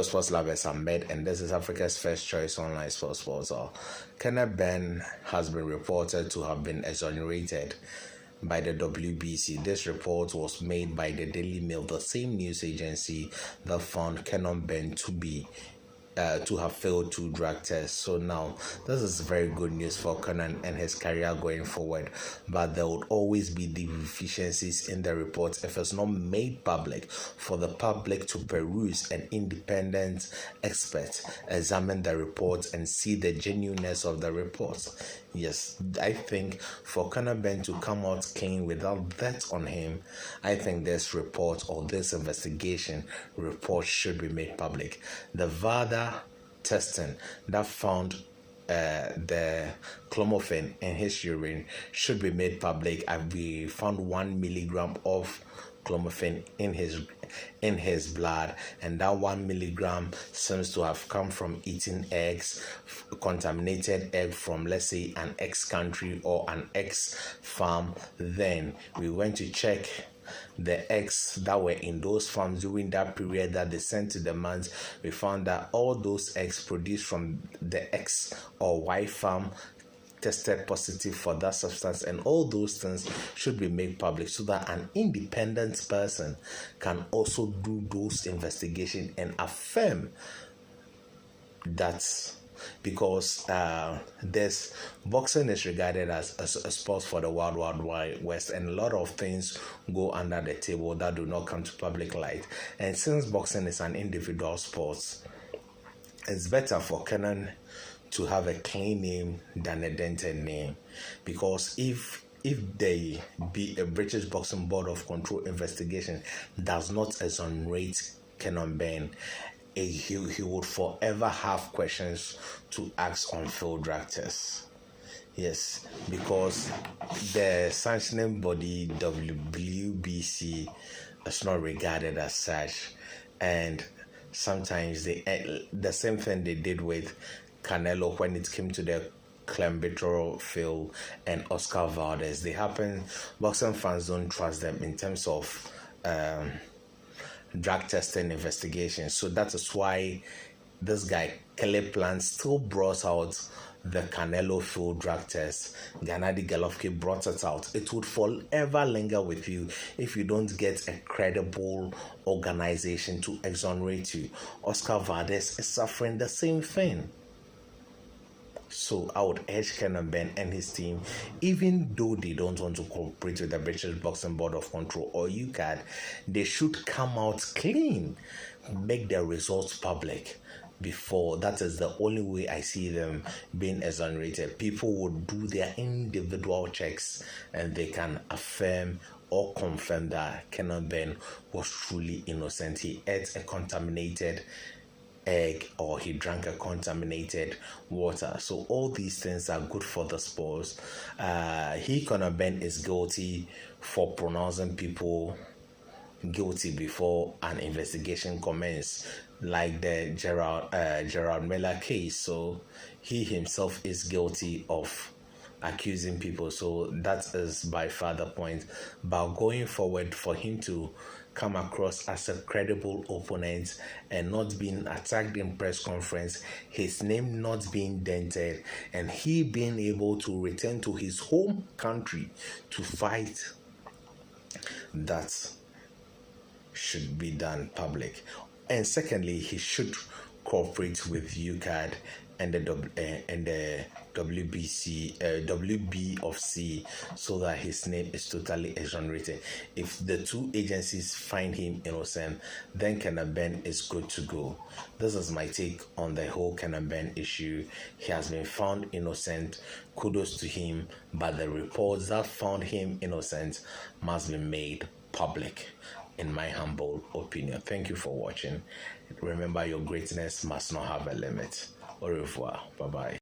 Sports lovers, I'm Med, and this is Africa's first choice online sports portal. Conor Benn has been reported to have been exonerated by the WBC. This report was made by the Daily Mail, the same news agency that found Conor Benn to have failed two drug tests. So now this is very good news for Conor and his career going forward, but there would always be deficiencies in the report if it's not made public for the public to peruse. An independent expert examine the report and see the genuineness of the report. Yes, I think for Conor Benn to come out clean without that on him, I think this report or this investigation report should be made public. The VADA testing that found the clomiphene in his urine should be made public. We found 1 milligram of clomiphene in his blood, and that 1 milligram seems to have come from eating eggs, contaminated egg from, let's say, an ex country or an ex farm. Then we went to check the eggs that were in those farms during that period that they sent to the mans. We found that all those eggs produced from the X or Y farm tested positive for that substance, and all those things should be made public so that an independent person can also do those investigations and affirm that, because this boxing is regarded as a sport for the wild west, and a lot of things go under the table that do not come to public light. And since boxing is an individual sport, it's better for Conor to have a clean name than a dented name, because if the British Boxing Board of Control investigation does not exonerate Conor Benn, he would forever have questions to ask on field drug tests. Yes, because the sanctioning body WBC is not regarded as such, and sometimes the same thing they did with Canelo when it came to the Clembitor field and Oscar Valdez. Boxing fans don't trust them in terms of drug testing investigations. So that is why this guy Kelly Plant still brought out the Canelo field drug test. Gennady Golovkin brought it out. It would forever linger with you if you don't get a credible organization to exonerate you. Oscar Valdez is suffering the same thing. So I would urge Conor Benn and his team, even though they don't want to cooperate with the British Boxing Board of Control or UCAD, they should come out clean, make their results public before. That is the only way I see them being exonerated. People would do their individual checks and they can affirm or confirm that Conor Benn was truly innocent. He ate a contaminated egg or he drank a contaminated water. So all these things are good for the sports. Conor Benn is guilty for pronouncing people guilty before an investigation commences, like the Gerald Miller case. So he himself is guilty of accusing people, so that is by far the point. But going forward, for him to come across as a credible opponent and not being attacked in press conference, his name not being dented, and he being able to return to his home country to fight, that should be done public. And secondly, he should cooperate with UCAD and the WB of C, so that his name is totally exonerated. If the two agencies find him innocent, then Conor Benn is good to go. This is my take on the whole Conor Benn issue. He has been found innocent. Kudos to him, but the reports that found him innocent must be made public, in my humble opinion. Thank you for watching. Remember, your greatness must not have a limit. Au revoir. Bye-bye.